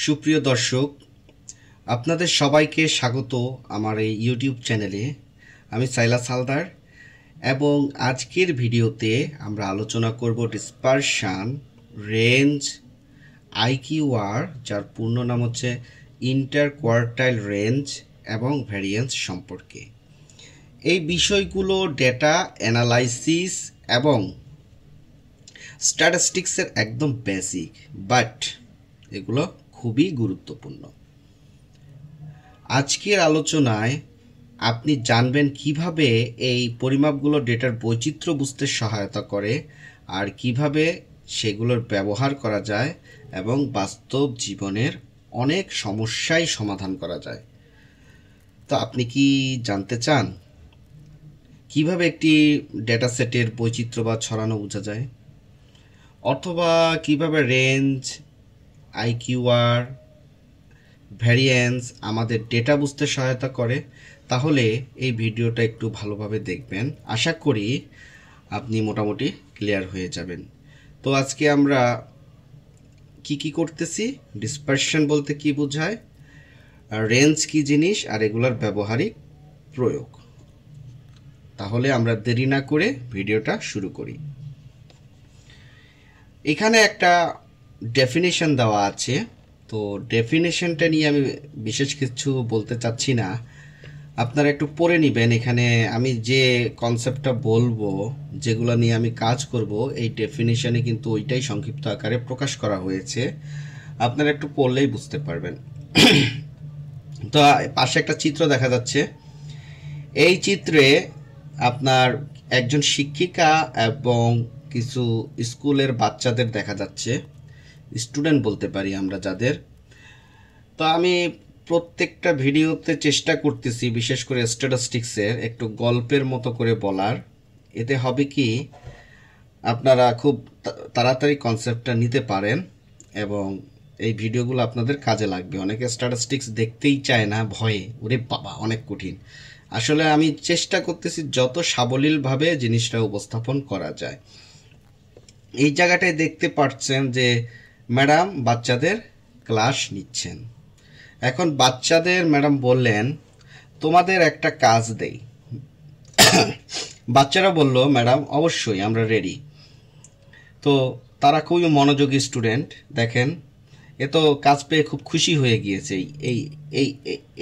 সুপ্রিয় দর্শক, আপনাদের সবাইকে স্বাগত আমার এই ইউটিউব চ্যানেলে। আমি সাইলাস হালদার এবং আজকের ভিডিওতে আমরা আলোচনা করব ডিসপারশন, রেঞ্জ, আইকিউআর যার পূর্ণ নাম হচ্ছে ইন্টার কোয়ার্টাইল রেঞ্জ এবং ভ্যারিয়েন্স সম্পর্কে। এই বিষয়গুলো ডেটা অ্যানালাইসিস এবং স্ট্যাটিস্টিক্সের একদম বেসিক, বাট এগুলো খুবই গুরুত্বপূর্ণ। আজকের আলোচনায় আপনি জানবেন কিভাবে এই পরিমাপগুলো ডেটার বৈচিত্র্য বুঝতে সহায়তা করে আর কিভাবে সেগুলোর ব্যবহার করা যায় এবং বাস্তব জীবনের অনেক সমস্যাই সমাধান করা যায়। তো আপনি কি জানতে চান কিভাবে একটি ডেটা সেটের বৈচিত্র্য বা ছড়ানো বোঝা যায়, অথবা কিভাবে রেঞ্জ, আইকিউআর, ভ্যারিয়েন্স আমাদের ডেটা বুঝতে সহায়তা করে? তাহলে এই ভিডিওটা একটু ভালোভাবে দেখবেন, আশা করি আপনি মোটামুটি ক্লিয়ার হয়ে যাবেন। তো আজকে আমরা কি করতেছি, ডিসপারশন বলতে কি বোঝায়, রেঞ্জ কি জিনিস, আর এগুলোর ব্যবহারিক প্রয়োগ। তাহলে আমরা দেরি না করে ভিডিওটা শুরু করি। এখানে একটা ডেফিনেশন দেওয়া আছে, তো ডেফিনেশনটা নিয়ে আমি বিশেষ কিছু বলতে চাচ্ছি না, আপনারা একটু পড়ে নেবেন। এখানে আমি যে কনসেপ্টটা বলবো, যেগুলো নিয়ে আমি কাজ করব, এই ডেফিনেশনে কিন্তু ওইটাই সংক্ষিপ্ত আকারে প্রকাশ করা হয়েছে, আপনারা একটু পড়লেই বুঝতে পারবেন। তো পাশে একটা চিত্র দেখা যাচ্ছে, এই চিত্রে আপনার একজন শিক্ষিকা এবং কিছু স্কুলের বাচ্চাদের দেখা যাচ্ছে, স্টুডেন্ট বলতে পারি আমরা যাদের। তো আমি প্রত্যেকটা ভিডিওতে চেষ্টা করতেছি বিশেষ করে স্ট্যাটিস্টিক্সের একটু গল্পের মতো করে বলার। এতে হবে কি, আপনারা খুব তাড়াতাড়ি কনসেপ্টটা নিতে পারেন এবং এই ভিডিওগুলো আপনাদের কাজে লাগবে। অনেকে স্ট্যাটিস্টিক্স দেখতেই চায় না, ভয়ে, ওরে বাবা অনেক কঠিন। আসলে আমি চেষ্টা করতেছি যত সাবলীলভাবে জিনিসটা উপস্থাপন করা যায়। এই জায়গাটায় দেখতে পাচ্ছেন যে ম্যাডাম বাচ্চাদের ক্লাস নিচ্ছেন। এখন বাচ্চাদের ম্যাডাম বললেন, তোমাদের একটা কাজ দেই। বাচ্চারা বলল, ম্যাডাম অবশ্যই আমরা রেডি। তো তারা খুবই মনোযোগী স্টুডেন্ট। দেখেন, এ তো কাজ পেয়ে খুব খুশি হয়ে গিয়েছে, এই এই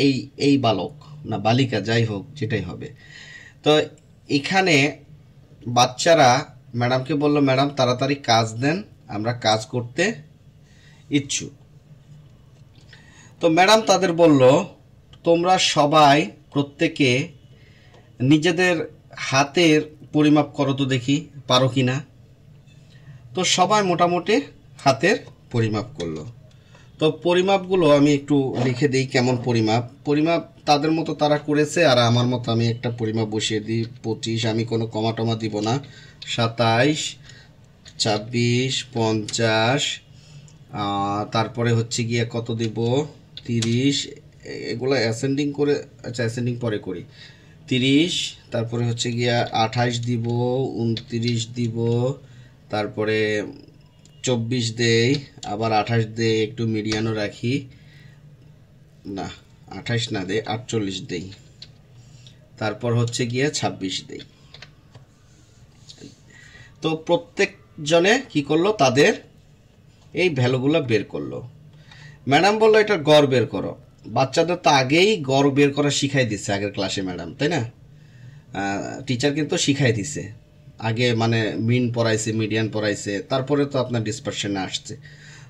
এই এই বালক না বালিকা, যাই হোক যেটাই হবে। তো এখানে বাচ্চারা ম্যাডামকে বলল, ম্যাডাম তাড়াতাড়ি কাজ দেন, আমরা কাজ করতে ইচ্ছুক। তো ম্যাডাম তাদের বলল, তোমরা সবাই প্রত্যেকে নিজেদের হাতের পরিমাপ করো তো দেখি, পারো কি না। তো সবাই মোটামুটি হাতের পরিমাপ করলো। তো পরিমাপগুলো আমি একটু লিখে দিই, কেমন পরিমাপ তাদের মতো তারা করেছে, আর আমার মতো আমি একটা পরিমাপ বসিয়ে দিই 25, আমি কোনো কমা টমা দিব না। 27, 26, 50, তারপরে হচ্ছে গিয়ে কত দিব, 30, এগুলো অ্যাসেন্ডিং করে, আচ্ছা অ্যাসেন্ডিং পরে করি। 30, তারপরে হচ্ছে গিয়া 28 দিব, 29 দিব, তারপরে 24 দেই, আবার 28 দেই, একটু মিডিয়ানও রাখি, না 28 না দেই, 48 দেই, তারপর হচ্ছে গিয়ে 26 দেই। তো প্রত্যেক জনে কি করলো, তাদের এই ভ্যালুগুলো বের করলো। ম্যাডাম বললো এটা গড় বের করো। বাচ্চাদের তো আগেই গড় বের করা শিখাই দিচ্ছে আগের ক্লাসে ম্যাডাম, তাই না? টিচার কিন্তু শিখাই দিছে আগে, মানে মিন পড়াইছে, মিডিয়ান পড়াইছে, তারপরে তো আপনার ডিসপারশনে আসছে।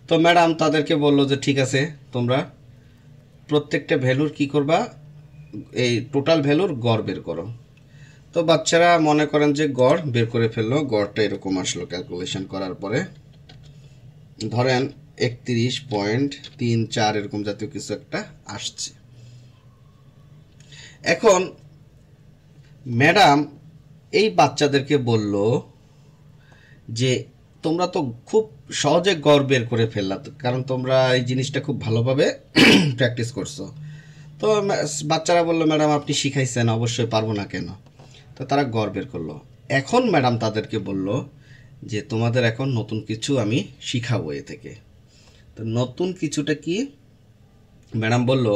তো ম্যাডাম তাদেরকে বললো যে ঠিক আছে, তোমরা প্রত্যেকটা ভ্যালুর কি করবা, এই টোটাল ভ্যালুর গড় বের করো। তো বাচ্চারা মনে করেন যে গড় বের করে ফেললো। গড়টা এরকম আসলো ক্যালকুলেশন করার পরে, ধরেন 31.34 এরকম জাতীয় কিছু একটা আসছে। এখন ম্যাডাম এই বাচ্চাদেরকে বলল যে তোমরা তো খুব সহজে গড় বের করে ফেললা, কারণ তোমরা এই জিনিসটা খুব ভালোভাবে প্র্যাকটিস করছো। তো বাচ্চারা বললো, ম্যাডাম আপনি শিখাইছেন, অবশ্যই পারবো না কেন। তো তারা গড় বের করলো। এখন ম্যাডাম তাদেরকে বলল যে তোমাদের এখন নতুন কিছু আমি শিখাবো এ থেকে। তো নতুন কিছুটা কি, ম্যাডাম বলল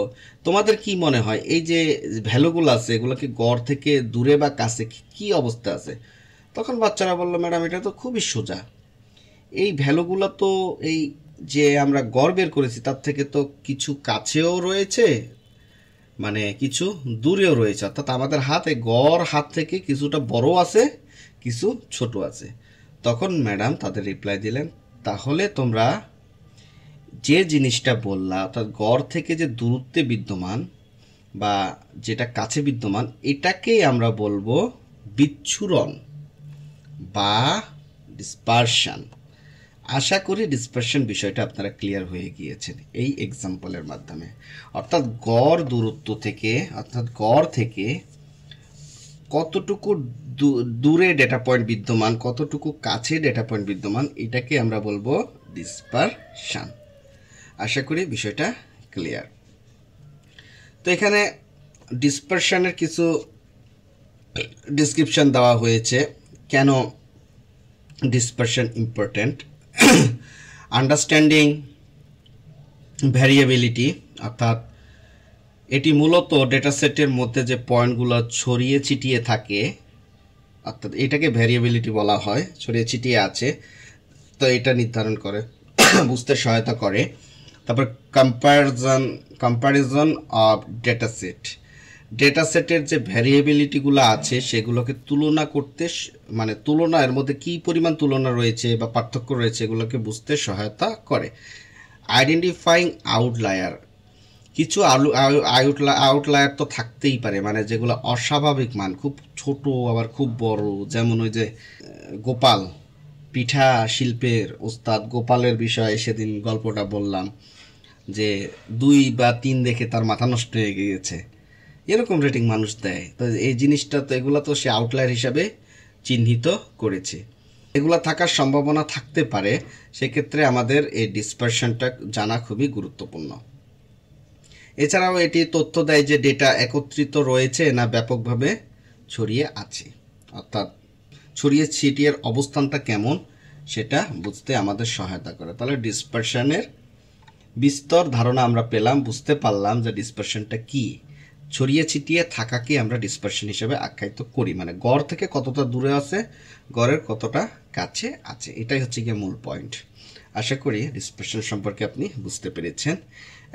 তোমাদের কি মনে হয় এই যে ভ্যালুগুলো আছে এগুলো কি গড় থেকে দূরে বা কাছে কি অবস্থা আছে? তখন বাচ্চারা বলল ম্যাডাম এটা তো খুবই সোজা, এই ভ্যালুগুলো তো এই যে আমরা গড় বের করেছি তার থেকে তো কিছু কাছেও রয়েছে, মানে কিছু দূরেও রয়েছে, অর্থাৎ আমাদের হাতে গড় হাত থেকে কিছুটা বড় আছে, কিছু ছোট আছে। তখন ম্যাডাম তাদের রিপ্লাই দিলেন, তাহলে তোমরা যে জিনিসটা বললা অর্থাৎ গড় থেকে যে দূরত্বে বিদ্যমান বা যেটা কাছে বিদ্যমান এটাকেই আমরা বলবো বিচ্ছুরণ বা ডিসপারশন। আশা করি ডিসপারশন বিষয়টা আপনারা ক্লিয়ার হয়ে গিয়েছেন এই এক্সাম্পলের মাধ্যমে। অর্থাৎ গড় দূরত্ব থেকে, অর্থাৎ গড় থেকে কতটুকু দূরে ডেটা পয়েন্ট বিদ্যমান, কতটুকু কাছে ডেটা পয়েন্ট বিদ্যমান, এটাকে আমরা বলবো ডিসপারশন। আশা করি বিষয়টা ক্লিয়ার। তো এখানে ডিসপারশনের কিছু ডিসক্রিপশন দেওয়া হয়েছে, কেন ডিসপারশন ইম্পর্ট্যান্ট। আন্ডারস্ট্যান্ডিং ভ্যারিয়েবিলিটি, অর্থাৎ এটি মূলত ডেটা সেটের মধ্যে যে পয়েন্টগুলো ছড়িয়ে ছিটিয়ে থাকে, অর্থাৎ এটাকে ভ্যারিয়েবিলিটি বলা হয়, ছড়িয়ে ছিটিয়ে আছে, তো এটা নির্ধারণ করে বুঝতে সহায়তা করে। তারপর comparison of data set, data সেটের যে ভ্যারিয়েবিলিটিগুলো আছে সেগুলোকে তুলনা করতে, মানে তুলনা, এর মধ্যে কী পরিমাণ তুলনা রয়েছে বা পার্থক্য রয়েছে এগুলোকে বুঝতে সহায়তা করে। আইডেন্টিফাইং আউটলায়ার, কিছু আউটলায়ার তো থাকতেই পারে, মানে যেগুলো অস্বাভাবিক মান, খুব ছোট আবার খুব বড়, যেমন ওই যে গোপাল, পিঠা শিল্পের ওস্তাদ গোপালের বিষয়ে সেদিন গল্পটা বললাম যে 2 বা 3 দেখে তার মাথা নষ্ট হয়ে গিয়েছে, এরকম রেটিং মানুষ দেয়। তো এই জিনিসটা তো, এগুলো তো সে আউটলায়ার হিসাবে চিহ্নিত করেছে, এগুলো থাকার সম্ভাবনা থাকতে পারে, সেক্ষেত্রে আমাদের এই ডিসপারশনটা জানা খুবই গুরুত্বপূর্ণ। এছাড়াও এটি তথ্য দেয় যে ডেটা একত্রিত রয়েছে না ব্যাপকভাবে ছড়িয়ে আছে, অর্থাৎ ছড়িয়ে ছিটিয়ের অবস্থানটা কেমন সেটা বুঝতে আমাদের সহায়তা করে। তাহলে ডিসপারশনের বিস্তর ধারণা আমরা পেলাম, বুঝতে পারলাম যে ডিসপারশনটা কি। ছড়িয়ে ছিটিয়ে থাকাকে আমরা ডিসপারশন হিসেবে আখ্যায়িত করি, মানে গড় থেকে কতটা দূরে আছে, গড়ের কতটা কাছে আছে, এটাই হচ্ছে গিয়ে মূল পয়েন্ট। আশা করি ডিসপারশন সম্পর্কে আপনি বুঝতে পেরেছেন।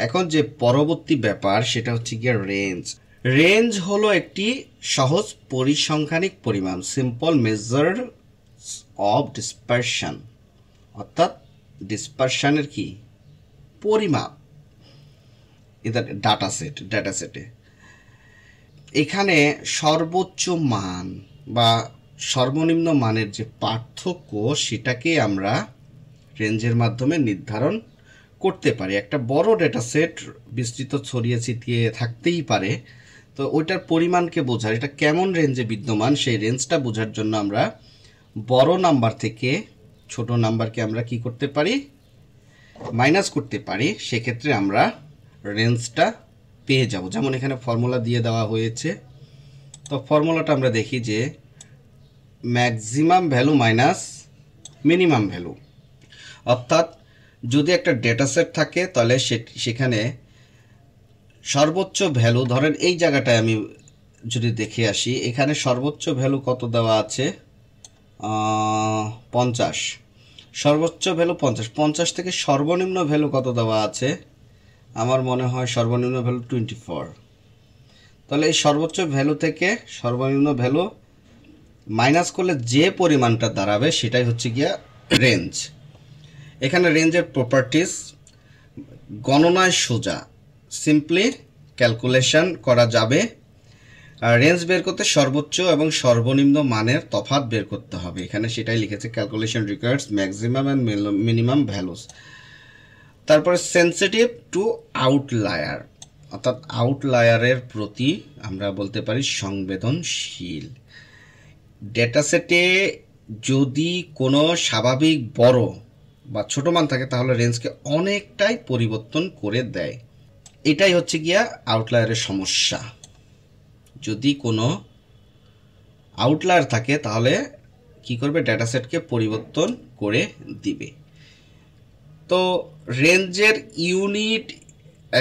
এখন যে পরবর্তী ব্যাপার সেটা হচ্ছে গিয়ে রেঞ্জ। রেঞ্জ হলো একটি সহজ পরিসংখ্যানিক পরিমাণ, সিম্পল মেজার অফ ডিসপারশন, অর্থাৎ ডিসপারশনের কি পরিমাপ, এটা ডাটা সেটে এখানে সর্বোচ্চ মান বা সর্বনিম্ন মানের যে পার্থক্য সেটাকে আমরা রেঞ্জের মাধ্যমে নির্ধারণ করতে পারি। একটা বড় ডেটা সেট বিস্তৃত ছড়িয়ে ছিটিয়ে থাকতেই পারে, তো ওইটার পরিমাণকে বোঝার, এটা কেমন রেঞ্জে বিদ্যমান সেই রেঞ্জটা বোঝার জন্য আমরা বড় নাম্বার থেকে ছোট নাম্বারকে আমরা কি করতে পারি, মাইনাস করতে পারি। সেক্ষেত্রে আমরা রেঞ্জটা পেয়ে যাব। যেমন এখানে ফর্মুলা দিয়ে দেওয়া হয়েছে, তো ফর্মুলাটা আমরা দেখি যে maximum value minus minimum value, অর্থাৎ যদি একটা ডেটা সেট থাকে তাহলে সেখানে সর্বোচ্চ ভ্যালু, ধরেন এই জায়গাটায় আমি যদি দেখে আসি, এখানে সর্বোচ্চ ভ্যালু কত দেওয়া আছে, 50, সর্বোচ্চ ভ্যালু 50, 50 থেকে সর্বনিম্ন ভ্যালু কত দেওয়া আছে, আমার মনে হয় সর্বনিম্ন ভ্যালু 24। তাহলে এই সর্বোচ্চ ভ্যালু থেকে সর্বনিম্ন ভ্যালু মাইনাস করলে যে পরিমাণটা দাঁড়াবে সেটাই হচ্ছে গিয়া রেঞ্জ। এখানে রেঞ্জের প্রপার্টিস গণনায় সোজা, সিম্পলি ক্যালকুলেশন করা যাবে। রেঞ্জ বের করতে সর্বোচ্চ এবং সর্বনিম্ন মানের তফাৎ বের করতে হবে, এখানে সেটাই লিখেছে, calculation requires maximum and minimum values. তারপরে সেন্সিটিভ টু আউটলায়ার, অর্থাৎ আউটলায়ারের প্রতি আমরা বলতে পারি সংবেদনশীল। ডেটা সেটে যদি কোনো স্বাভাবিক বড় বা ছোট মান থাকে তাহলে রেঞ্জকে অনেকটাই পরিবর্তন করে দেয়, এটাই হচ্ছে গিয়া আউটলায়ারের সমস্যা। যদি কোনো আউটলায়ার থাকে তাহলে কি করবে, ডেটা সেটকে পরিবর্তন করে দিবে। তো রেঞ্জের ইউনিট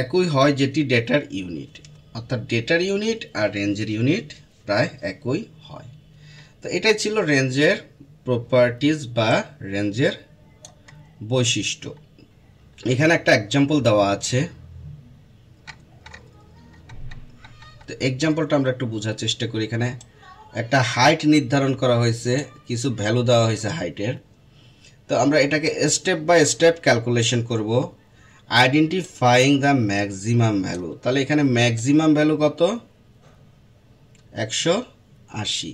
একই হয়, যেটি ডেটার ইউনিট, অর্থাৎ ডেটার ইউনিট আর রেঞ্জের ইউনিট প্রায় একই হয়। তো এটাই ছিল রেঞ্জের প্রপার্টিজ বা রেঞ্জের বৈশিষ্ট্য। এখানে একটা এক্সাম্পল দেওয়া আছে, তো এক্সাম্পলটা আমরা একটু বোঝার চেষ্টা করি। এখানে একটা হাইট নির্ধারণ করা হয়েছে, কিছু ভ্যালু দেওয়া হয়েছে হাইটের। তো আমরা এটাকে স্টেপ বাই স্টেপ ক্যালকুলেশন করব, আইডেন্টিফাইং দ্য ম্যাক্সিমাম ভ্যালু। তাহলে এখানে ম্যাক্সিমাম ভ্যালু কত? 180।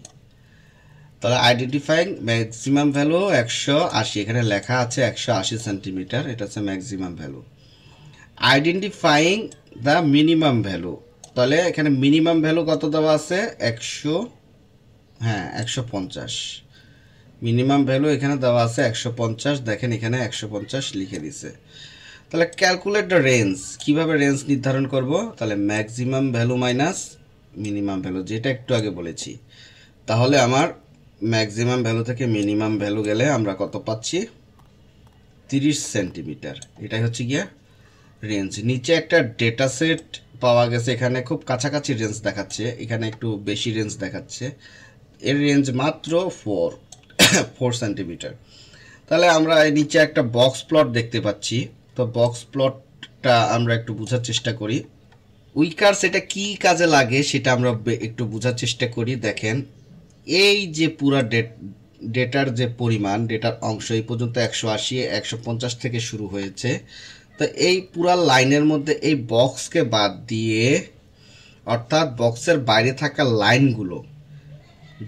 তাহলে আইডেন্টিফাইং ম্যাক্সিমাম ভ্যালু 180, এখানে লেখা আছে 180 সেন্টিমিটার, এটা হচ্ছে maximum value. Identifying the minimum value, তাহলে এখানে মিনিমাম ভ্যালু কত দেওয়া আছে? 150। মিনিমাম ভ্যালু এখানে দেওয়া আছে 150, দেখেন এখানে 150 লিখে দিছে। তাহলে ক্যালকুলেট দ্য রেঞ্জ, কিভাবে রেঞ্জ নির্ধারণ করব? তাহলে maximum value minus minimum value, যেটা একটু আগে বলেছি। তাহলে আমার ম্যাক্সিমাম ভ্যালু থেকে মিনিমাম ভ্যালু গেলে আমরা কত পাচ্ছি? 30 সেন্টিমিটার। এটাই হচ্ছে গিয়া রেঞ্জ। নিচে একটা ডেটা সেট পাওয়া গেছে, এখানে খুব কাছাকাছি রেঞ্জ দেখাচ্ছে, এখানে একটু বেশি রেঞ্জ দেখাচ্ছে। এর রেঞ্জ মাত্র 4 সেন্টিমিটার। তাহলে আমরা নিচে একটা বক্স প্লট দেখতে পাচ্ছি। তো বক্স প্লটটা আমরা একটু বোঝার চেষ্টা করি। উইকার্স এটা কি কাজে লাগে সেটা আমরা একটু বোঝার চেষ্টা করি। দেখেন এই যে পুরা ডেটার যে পরিমাণ, ডেটার অংশ এই পর্যন্ত 180 150 থেকে শুরু হয়েছে। তো এই পুরা লাইনের মধ্যে এই বক্সকে বাদ দিয়ে, অর্থাৎ বক্সের বাইরে থাকা লাইনগুলো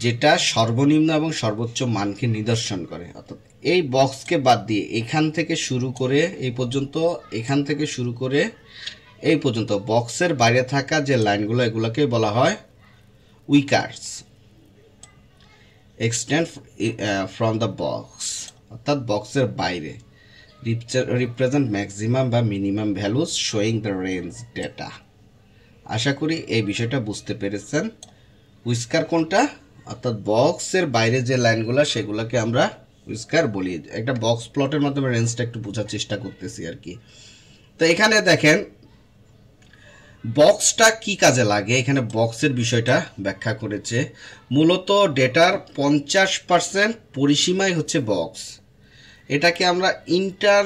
যেটা সর্বনিম্ন এবং সর্বোচ্চ মানকে নিদর্শন করে, অর্থাৎ এই বক্সকে বাদ দিয়ে এখান থেকে শুরু করে এই পর্যন্ত, এখান থেকে শুরু করে এই পর্যন্ত বক্সের বাইরে থাকা যে লাইনগুলো, এগুলোকে বলা হয় whiskers. Extend from the box, অর্থাৎ বক্সের বাইরে, রিপ্রেজেন্ট ম্যাক্সিমাম বা minimum values showing the range data. আশা করি এই বিষয়টা বুঝতে পেরেছেন। উইস্কার কোনটা? অর্থাৎ বক্সের বাইরে যে লাইনগুলো সেগুলোকে আমরা উইস্কার বলি। একটা বক্স প্লটের মাধ্যমে রেঞ্জটা একটু বোঝার চেষ্টা করতেছি আর কি। তো এখানে দেখেন বক্সটা কি কাজে লাগে, এখানে বক্সের বিষয়টা ব্যাখ্যা করেছে। মূলত ডেটার 50% পরিসীমাই হচ্ছে বক্স। এটাকে আমরা ইন্টার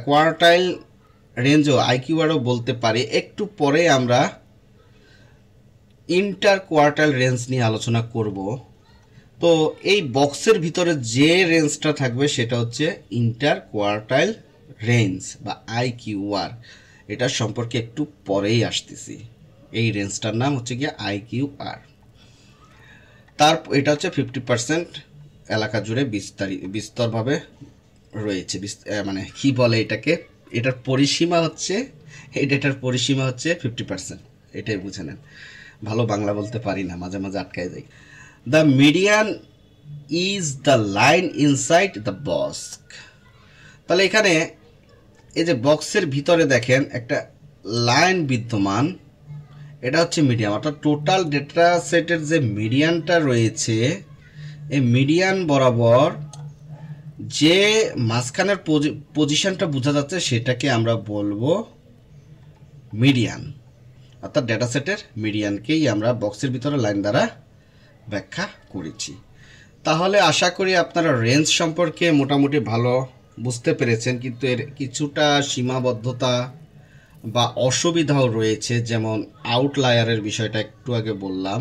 কোয়ার্টাইল রেঞ্জও, আইকিউআরও বলতে পারি। একটু পরে আমরা ইন্টার কোয়ার্টাইল রেঞ্জ নিয়ে আলোচনা করব। তো এই বক্সের ভিতরে যে রেঞ্জটা থাকবে সেটা হচ্ছে ইন্টার কোয়ার্টাইল রেঞ্জ বা আইকিউআর। এটা সম্পর্কে একটু পরেই আসতেছি। এই রেঞ্জটার নাম হচ্ছে গিয়ে আইকিউআর। এটা হচ্ছে 50% এলাকা জুড়ে বিস্তরভাবে রয়েছে। মানে কি বলে এটাকে, এটার পরিসীমা হচ্ছে, এই ডেটার পরিসীমা হচ্ছে 50%। এটাই বুঝে নেন। ভালো বাংলা বলতে পারি না, মাঝে মাঝে আটকায় যাই। The median is the line inside the box. তাহলে এখানে এই যে বক্সের ভিতরে দেখেন একটা লাইন বিদ্যমান, এটা হচ্ছে মিডিয়ান। অর্থাৎ টোটাল ডেটা সেটের যে মিডিয়ানটা রয়েছে, এই মিডিয়ান বরাবর যে মাঝখানের পজিশনটা বোঝা যাচ্ছে সেটাকে আমরা বলবো মিডিয়ান। অর্থাৎ ডেটা সেটের মিডিয়ানকেই আমরা বক্সের ভিতরে লাইন দ্বারা ব্যাখ্যা করেছি। তাহলে আশা করি আপনারা রেঞ্জ সম্পর্কে মোটামুটি ভালো বুঝতে পেরেছেন, কিন্তু এর কিছুটা সীমাবদ্ধতা বা অসুবিধাও রয়েছে। যেমন আউটলায়ারের বিষয়টা একটু আগে বললাম,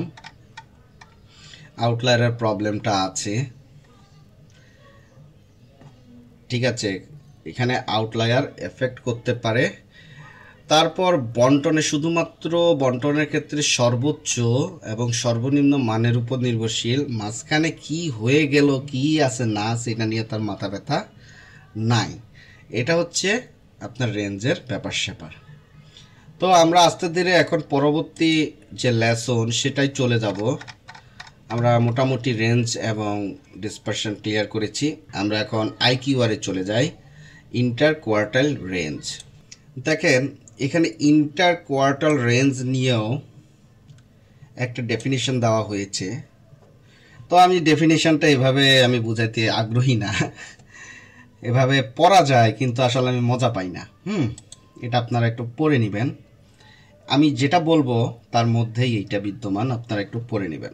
আউটলায়ারের প্রবলেমটা আছে। ঠিক আছে, এখানে আউটলায়ার এফেক্ট করতে পারে। তারপর বন্টনে, শুধুমাত্র বন্টনের ক্ষেত্রে সর্বোচ্চ এবং সর্বনিম্ন মানের উপর নির্ভরশীল। মাঝখানে কি হয়ে গেল, কি আছে না আছে, এটা নিয়ে তার মাথা ব্যথা নাই। এটা হচ্ছে আপনার রেঞ্জের ব্যাপার স্যাপার। তো আমরা আস্তে ধীরে এখন পরবর্তী যে লেসন সেটাই চলে যাব। আমরা মোটামুটি রেঞ্জ এবং ডিসপারশন ক্লিয়ার করেছি। আমরা এখন আইকিউআরে চলে যাই, ইন্টার কোয়ার্টাইল রেঞ্জ। দেখেন এখানে ইন্টার কোয়ার্টাইল রেঞ্জ নিয়েও একটা ডেফিনিশন দেওয়া হয়েছে। তো আমি ডেফিনিশনটা এভাবে আমি বুঝাইতে আগ্রহী না, এভাবে পড়া যায়, কিন্তু আসলে আমি মজা পাই না। এটা আপনারা একটু পড়ে নেবেন। আমি যেটা বলবো তার মধ্যেই এইটা বিদ্যমান, আপনারা একটু পড়ে নেবেন।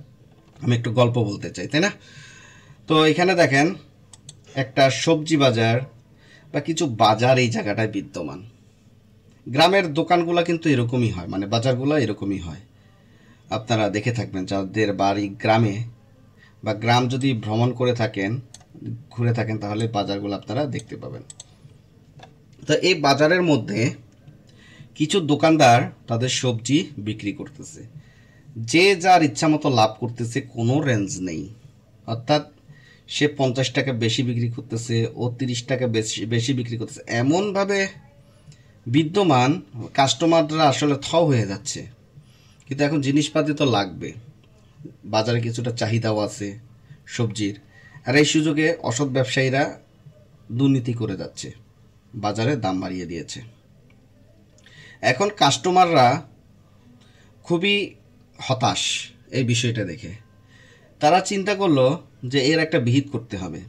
আমি একটু গল্প বলতে চাই, তাই না? তো এখানে দেখেন একটা সবজি বাজার বা কিছু বাজার এই জায়গাটায় বিদ্যমান। গ্রামের দোকানগুলো কিন্তু এরকমই হয়, মানে বাজারগুলো এরকমই হয়। আপনারা দেখে থাকবেন যাদের বাড়ি গ্রামে বা গ্রাম যদি ভ্রমণ করে থাকেন, ঘুরে থাকেন, তাহলে বাজারগুলো আপনারা দেখতে পাবেন। তো এই বাজারের মধ্যে কিছু দোকানদার তাদের সবজি বিক্রি করতেছে, যে যার ইচ্ছা মতো লাভ করতেছে, কোনো রেঞ্জ নেই। অর্থাৎ সে 50 টাকা বেশি বিক্রি করতেছে, ও 30 টাকা বেশি বিক্রি করতেছে, এমনভাবে বিদ্যমান, কাস্টমাররা আসলে থ হয়ে যাচ্ছে। কিন্তু এখন জিনিসপাতি তো লাগবে, বাজারে কিছুটা চাহিদাও আছে সবজির, আর এই সুযোগে অসৎ ব্যবসায়ীরা দুর্নীতি করে যাচ্ছে, বাজারে দাম বাড়িয়ে দিয়েছে। এখন কাস্টমাররা খুবই হতাশ এই বিষয়টা দেখে। তারা চিন্তা করলো যে এর একটা বিহিত করতে হবে।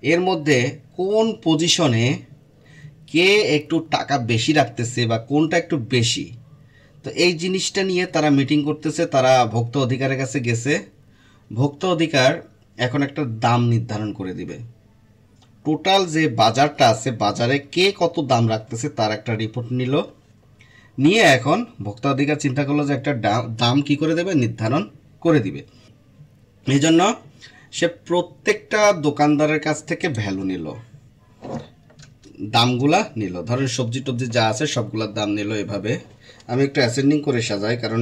এর মধ্যে কোন পজিশনে কে একটু টাকা বেশি রাখতেছে বা কোনটা একটু বেশি, তো এই জিনিসটা নিয়ে তারা মিটিং করতেছে। তারা ভোক্তা অধিকারের কাছে গেছে। ভোক্তা অধিকার এখন একটা দাম নির্ধারণ করে দিবে। টোটাল যে বাজারটা আছে, বাজারে কে কত দাম রাখতেছে তার একটা রিপোর্ট নিল, নিয়ে এখন ভোক্তা অধিকার চিন্তা করলো যে একটা দাম কি করে দেবে, নির্ধারণ করে দিবে। এই জন্য সে প্রত্যেকটা দোকানদারের কাছ থেকে ভ্যালু নিল, দামগুলা নিল। ধরেন সবজি টবজি যা আছে সবগুলোর দাম নিল। এভাবে আমি একটু অ্যাসেন্ডিং করে সাজাই, কারণ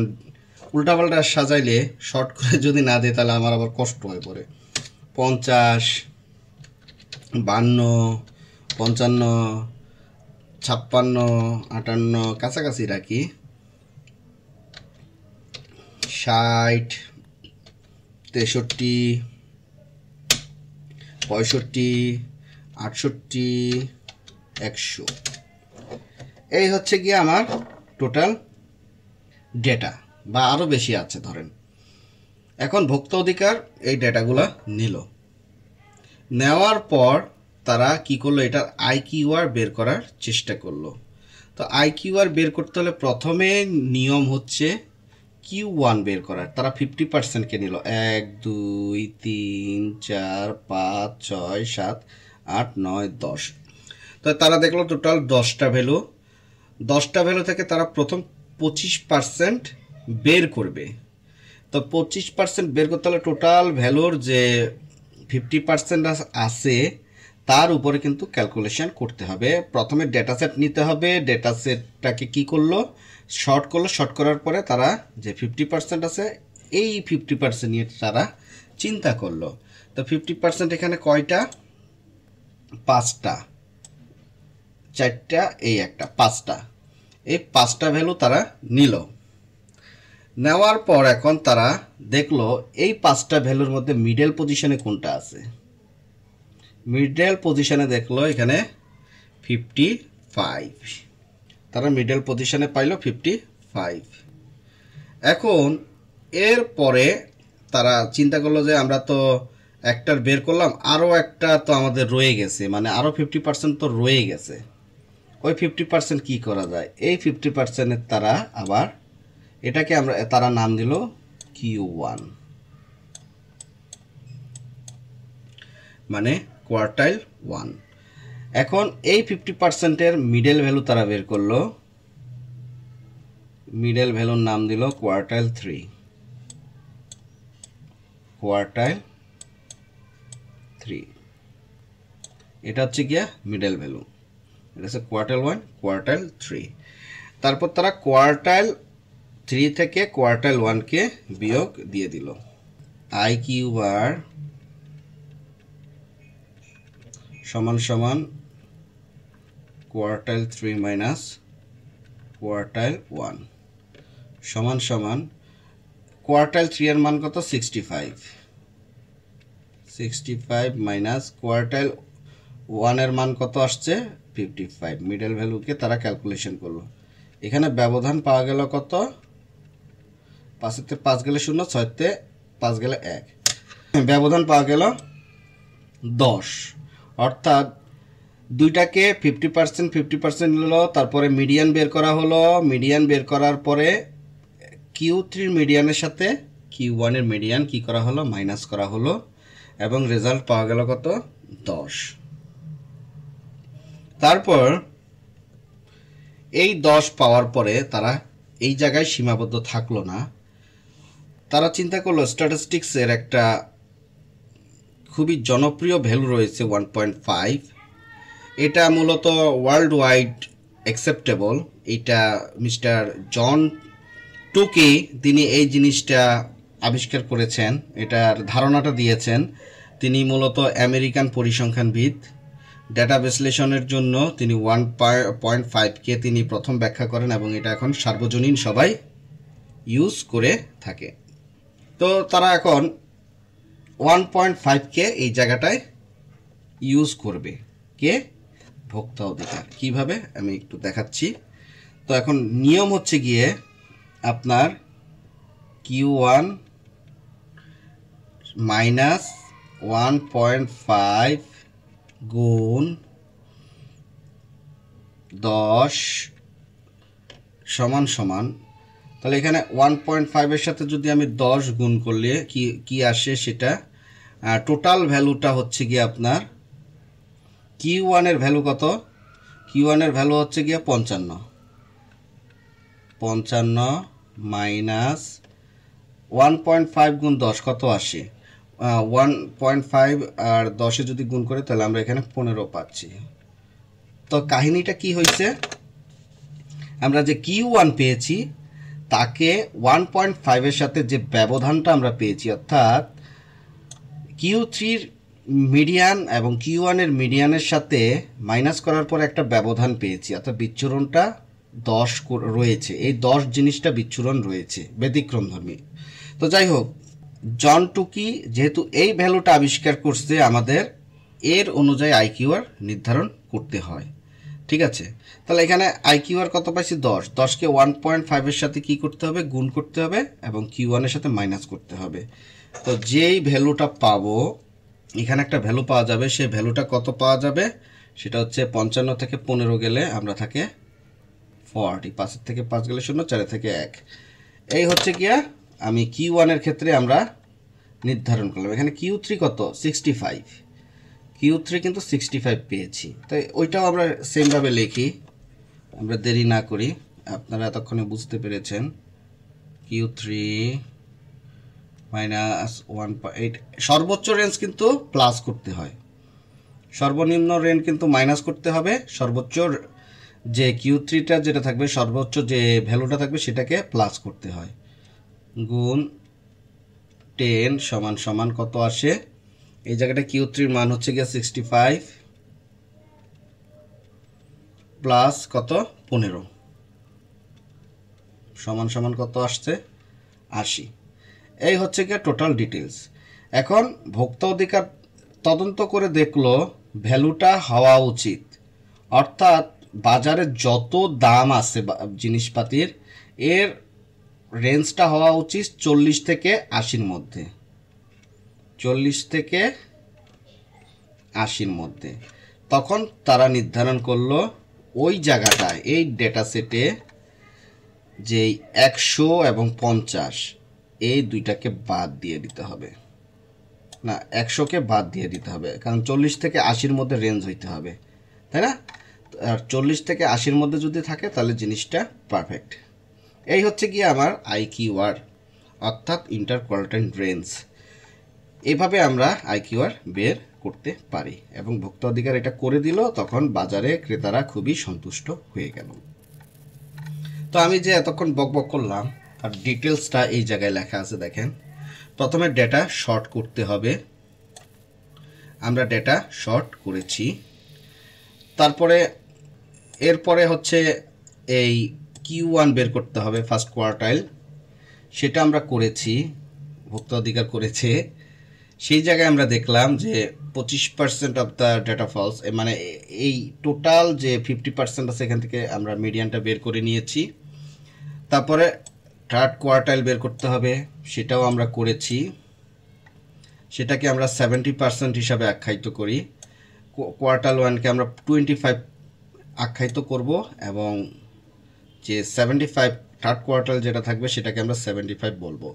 উল্টাপাল্টা সাজাইলে শর্ট করে যদি না দেয় তাহলে আমার আবার কষ্ট হয়ে পড়ে। 50, 52, 55, 56, 58 কাছাকাছি রাখি, 60, 63, 65, 68, 100। এই হচ্ছে গিয়ে আমার টোটাল ডেটা, বা আরও বেশি আছে ধরেন। এখন ভোক্তা অধিকার এই ডেটাগুলো নিল, নেওয়ার পর তারা কি করলো, এটার আইকিউআর বের করার চেষ্টা করলো। তো আইকিউআর বের করতে হলে প্রথমে নিয়ম হচ্ছে Q1 বের করার। তারা 50%কে নিল, 1, 2, 3, 4, 5, 6, 7, 8, 9, 10। তো তারা দেখলো টোটাল 10টা ভ্যালু। 10টা ভ্যালু থেকে তারা প্রথম 25% বের করবে। তো 25% বের করতে হলে টোটাল ভ্যালুর যে 50% আছে তার উপরে কিন্তু ক্যালকুলেশন করতে হবে। প্রথমে ডেটা সেট নিতে হবে, ডেটা সেটটাকে কী করলো, শর্ট করলো। শর্ট করার পরে তারা যে 50% আছে এই 50% নিয়ে তারা চিন্তা করলো। তো 50% এখানে কয়টা, 5টা, 4টা, এই একটা, 5টা। এই 5টা ভ্যালু তারা নিল। নেওয়ার পর এখন তারা দেখলো এই 5টা ভ্যালুর মধ্যে মিডল পজিশনে কোনটা আছে। মিডল পজিশনে দেখলো এখানে 55, তারা মিডল পজিশনে পাইলো 55। এখন এর পরে তারা চিন্তা করলো যে আমরা তো একটার বের করলাম, আরও একটা তো আমাদের রয়ে গেছে, মানে আরও 50% তো রয়ে গেছে। ওই 50% কি করা যায়, এই 50%-এর তারা আবার এটাকে তারা নাম দিল Q1, মানে কোয়ার্টাইল 1। এখন এই 50%-এর মিডল ভ্যালু তারা বের করলো, মিডল ভ্যালুর নাম দিল কোয়ার্টাইল 3, কোয়ার্টাইল 3। এটা হচ্ছে গিয়া মিডল ভ্যালু, এটা হচ্ছে কোয়ার্টাইল 1, কোয়ার্টাইল 3। তারপর তারা কোয়ার্টাইল 3 থেকে কোয়ার্টাইল 1-কে বিয়োগ দিয়ে দিল। আইকিউআর সমান সমান কোয়ার্টাইল 3 মাইনাস কোয়ার্টাইল 1 সমান সমান কোয়ার্টাইল 3 এর মান কত, 65, 65 মাইনাস কোয়ার্টাইল 1 এর মান কত আসছে, 55। মিডল ভ্যালুকে তারা ক্যালকুলেশন করলো। এখানে ব্যবধান পাওয়া গেল কত, 5-তে 5 গেলে 0, 6-তে 5 গেলে 1, ব্যবধান পাওয়া গেল 10। অর্থাৎ দুইটাকে 50% 50% হলো, তারপরে মিডিয়ান বের করা হলো। মিডিয়ান বের করার পরে Q3 মিডিয়ানের সাথে Q1 এর মিডিয়ান কি করা হলো, মাইনাস করা হলো, এবং রেজাল্ট পাওয়া গেল কত, 10। তারপর এই 10 পাওয়ার পরে তারা এই জায়গায় সীমাবদ্ধ থাকলো না, তারা চিন্তা করলো স্ট্যাটিস্টিক্সের একটা খুবই জনপ্রিয় ভ্যালু রয়েছে 1.5। এটা মূলত ওয়ার্ল্ড ওয়াইড অ্যাকসেপ্টেবল। এটা মিস্টার জন টুকি তিনি এই জিনিসটা আবিষ্কার করেছেন, এটার ধারণাটা দিয়েছেন। তিনি মূলত আমেরিকান পরিসংখ্যানবিদ। ডেটা বিশ্লেষণের জন্য তিনি 1.5কে তিনি প্রথম ব্যাখ্যা করেন, এবং এটা এখন সার্বজনীন সবাই ইউজ করে থাকে। তো তারা এখন 1.5কে এই জায়গাটায় ইউজ করবে কে, ভোক্তা অধিকার। কিভাবে আমি একটু দেখাচ্ছি। তো এখন নিয়ম হচ্ছে গিয়ে আপনার Q1 মাইনাস 1.5 গুণ 10 সমান সমান, তাহলে এখানে 1.5 এর সাথে যদি আমি 10 গুণ করলে কি আসে, সেটা টোটাল ভ্যালুটা হচ্ছে গিয়ে আপনার Q1 এর ভ্যালু কত, Q1 এর ভ্যালু হচ্ছে গিয়ে 55 মাইনাস 1.5 গুণ 10 কত আসে, 1.5 আর 10-এ যদি গুণ করে তাহলে আমরা এখানে 15 পাচ্ছি। তো কাহিনীটা কি হয়েছে, আমরা যে Q1 পেয়েছি তাকে 1.5 এর সাথে যে ব্যবধানটা আমরা পেয়েছি, অর্থাৎ Q3-র মিডিয়ান এবং Q1 এর মিডিয়ানের সাথে মাইনাস করার পর একটা ব্যবধান পেয়েছি, অর্থাৎ বিচ্ছুরণটা 10 রয়েছে। এই 10 জিনিসটা বিচ্ছুরণ রয়েছে, ব্যতিক্রমধর্মী। তো যাই হোক, জন টুকি যেহেতু এই ভ্যালুটা আবিষ্কার করছে, আমাদের এর অনুযায়ী IQR নির্ধারণ করতে হয়। ঠিক আছে, তাহলে এখানে IQR কত পাইছি, 10। 10কে 1.5 এর সাথে কি করতে হবে, গুণ করতে হবে, এবং Q1 এর সাথে মাইনাস করতে হবে। তো যেই ভ্যালুটা পাবো, এখানে একটা ভ্যালু পাওয়া যাবে, সেই ভ্যালুটা কত পাওয়া যাবে, সেটা হচ্ছে 55 থেকে 15 গেলে আমরা থাকে 40, 5 থেকে 5 গেলে 0, 4 থেকে 1। এই হচ্ছে গিয়া আমি Q1 এর ক্ষেত্রে আমরা নির্ধারণ করলাম। এখানে Q3 কত, 65। Q3 কিন্তু 65 পেয়েছি, তাই ওইটাও আমরা সেমভাবে লিখি, আমরা দেরি না করি। আপনারা এতক্ষণে বুঝতে পেরেছেন। Q3 মাইনাস 1.8, সর্বোচ্চ রেঞ্জ কিন্তু প্লাস করতে হয়, সর্বনিম্ন রেঞ্জ কিন্তু মাইনাস করতে হবে, সর্বোচ্চ যে Q3টা যেটা থাকবে, সর্বোচ্চ যে ভ্যালুটা থাকবে সেটাকে প্লাস করতে হয়। গুণ 10 সমান সমান কত আসে, এই জায়গাটা Q3-র মান হচ্ছে গিয়ে 65 প্লাস কত 15 সমান সমান কত আসছে, 80। এই হচ্ছে গিয়ে টোটাল ডিটেলস। এখন ভোক্তা অধিকার তদন্ত করে দেখলো ভ্যালুটা হওয়া উচিত, অর্থাৎ বাজারে যত দাম আছে জিনিসপাতির, এর রেঞ্জটা হওয়া উচিত 40 থেকে 80-র মধ্যে, 40 থেকে 80-র মধ্যে। তখন তারা নির্ধারণ করলো ওই জায়গাটায়, এই ডেটা সেটে, যে 100 এবং 50 এই দুইটাকে বাদ দিয়ে দিতে হবে, না 100কে বাদ দিয়ে দিতে হবে, কারণ 40 থেকে 80-র মধ্যে রেঞ্জ হইতে হবে, তাই না? আর 40 থেকে 80-র মধ্যে যদি থাকে তাহলে জিনিসটা পারফেক্ট। এই হচ্ছে গিয়ে আমার IQR, অর্থাৎ ইন্টার কোয়ার্টাইল রেঞ্জ। এভাবে আমরা IQR বের করতে পারি, এবং ভোক্তা অধিকার এটা করে দিল, তখন বাজারে ক্রেতারা খুবই সন্তুষ্ট হয়ে গেল। তো আমি যে এতক্ষণ বকবক করলাম, আর ডিটেলসটা এই জায়গায় লেখা আছে, দেখেন। প্রথমে ডেটা শর্ট করতে হবে, আমরা ডেটা শর্ট করেছি। তারপরে এরপরে হচ্ছে এই Q1 বের করতে হবে, ফার্স্ট কোয়ার্টাইল, সেটা আমরা করেছি, ভোক্তা অধিকার করেছে। সেই জায়গায় আমরা দেখলাম যে 25% অফ দ্য ডেটা ফলস, মানে এই টোটাল যে 50% আছে এখান থেকে আমরা মিডিয়ানটা বের করে নিয়েছি। তারপরে থার্ড কোয়ার্টাইল বের করতে হবে, সেটাও আমরা করেছি, সেটাকে আমরা 70% হিসাবে আখ্যায়িত করি। কোয়ার্টার 1কে আমরা 25 আখ্যায়িত করব এবং যে 75 থার্ড কোয়ার্টার যেটা থাকবে সেটাকে আমরা 75 বলবো।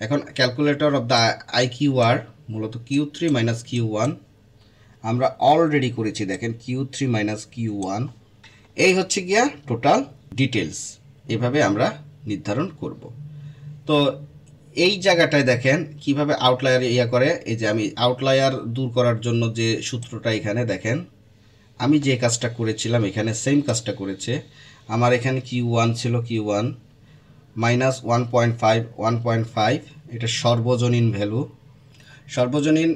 এখন ক্যালকুলেটর অফ দ্য IQR মূলত Q3 মাইনাস Q1 আমরা অলরেডি করেছি, দেখেন Q3 মাইনাস Q1 এই হচ্ছে গিয়া টোটাল ডিটেলস, এভাবে আমরা নির্ধারণ করব। তো এই জায়গাটায় দেখেন কিভাবে আউটলায়ার করে, এই যে আমি আউটলায়ার দূর করার জন্য যে সূত্রটা এখানে দেখেন, আমি যে কাজটা করেছিলাম এখানে সেম কাজটা করেছে। আমার এখানে Q1 ছিল, Q1 মাইনাস 1.5 এটা সর্বজনীন ভ্যালু, সর্বজনীন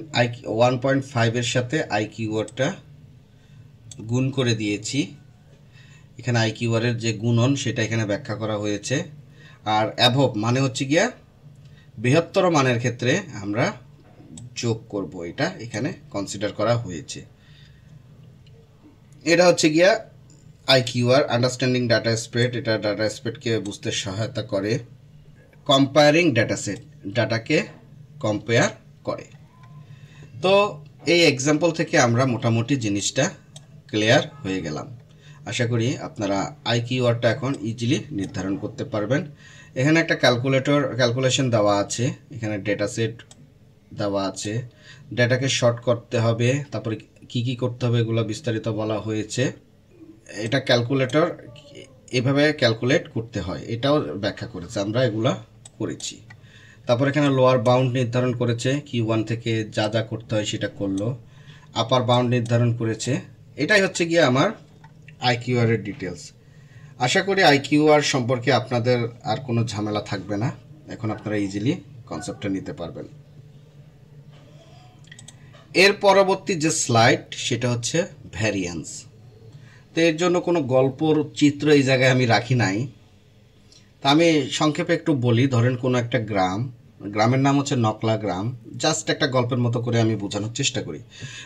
1.5 এর সাথে IQRটা গুণ করে দিয়েছি। এখানে IQR এর যে গুণন সেটা এখানে ব্যাখ্যা করা হয়েছে। আর অ্যাভব মানে হচ্ছে গিয়া বৃহত্তর মানের ক্ষেত্রে আমরা যোগ করব, এটা এখানে কনসিডার করা হয়েছে। এটা হচ্ছে গিয়া IQR আন্ডারস্ট্যান্ডিং ডাটা স্প্রেড, এটা ডাটা স্প্রেডকে বুঝতে সহায়তা করে। কম্পেয়ারিং ডাটা সেট, ডাটাকে কম্পেয়ার করে। তো এই এক্সাম্পল থেকে আমরা মোটামুটি জিনিসটা ক্লিয়ার হয়ে গেলাম। আশা করি আপনারা IQRটা এখন ইজিলি নির্ধারণ করতে পারবেন। এখানে একটা ক্যালকুলেশন দেওয়া আছে, এখানে ডেটা সেট দেওয়া আছে, ডেটাকে শর্ট করতে হবে, তারপরে কি কি করতে হবে এগুলো বিস্তারিত বলা হয়েছে। এটা ক্যালকুলেটর এভাবে ক্যালকুলেট করতে হয় এটাও ব্যাখ্যা করেছে, আমরা এগুলা করেছি। তারপর এখানে লোয়ার বাউন্ড নির্ধারণ করেছে, Q1 থেকে যা যা করতে হয় সেটা করলো, আপার বাউন্ড নির্ধারণ করেছে। এটাই হচ্ছে গিয়ে আমার IQR এর ডিটেলস। আশা করি IQR সম্পর্কে আপনাদের আর কোনো ঝামেলা থাকবে না, এখন আপনারা ইজিলি কনসেপ্টটা নিতে পারবেন। এর পরবর্তী যে স্লাইড সেটা হচ্ছে ভ্যারিয়েন্স। তো এর জন্য কোনো গল্পর চিত্র এই জায়গায় আমি রাখি নাই, তা আমি সংক্ষেপে একটু বলি। ধরেন কোনো একটা গ্রামের নাম হচ্ছে নকলা গ্রাম, জাস্ট একটা গল্পের মতো করে আমি বোঝানোর চেষ্টা করি।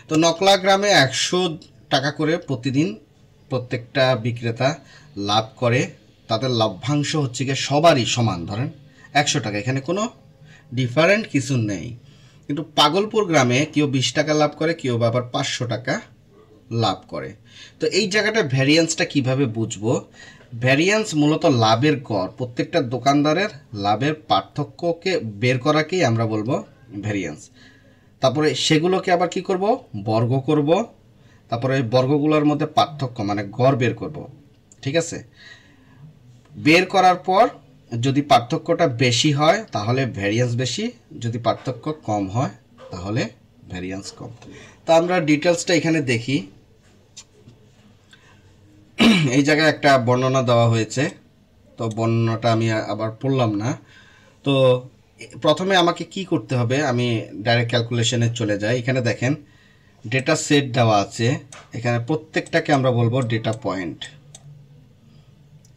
তো নকলা গ্রামে 100 টাকা করে প্রতিদিন প্রত্যেকটা বিক্রেতা লাভ করে, তাদের লভ্যাংশ হচ্ছে গিয়ে সবারই সমান, ধরেন 100 টাকা, এখানে কোনো ডিফারেন্ট কিছু নেই। কিন্তু পাগলপুর গ্রামে কেউ 20 টাকা লাভ করে, কেউ আবার 500 টাকা লাভ করে। তো এই জায়গাটা ভ্যারিয়েন্সটা কিভাবে বুঝবো? ভ্যারিয়েন্স মূলত লাভের গড়, প্রত্যেকটা দোকানদারের লাভের পার্থক্যকে বের করাকেই আমরা বলবো ভ্যারিয়েন্স। তারপরে সেগুলোকে আবার কি করব? বর্গ করব, তারপরে এই বর্গগুলোর মধ্যে পার্থক্য মানে গড় বের করব। ঠিক আছে, বের করার পর যদি পার্থক্যটা বেশি হয় তাহলে ভ্যারিয়েন্স বেশি, যদি পার্থক্য কম হয় তাহলে ভ্যারিয়েন্স কম। তা আমরা ডিটেলসটা এখানে দেখি। এই জায়গায় একটা বর্ণনা দেওয়া হয়েছে, তো বর্ণনাটা আমি আবার পড়লাম না। তো প্রথমে আমাকে কি করতে হবে, আমি ডাইরেক্ট ক্যালকুলেশনে চলে যাই। এখানে দেখেন ডেটা সেট দেওয়া আছে, এখানে প্রত্যেকটাকে আমরা বলবো ডেটা পয়েন্ট।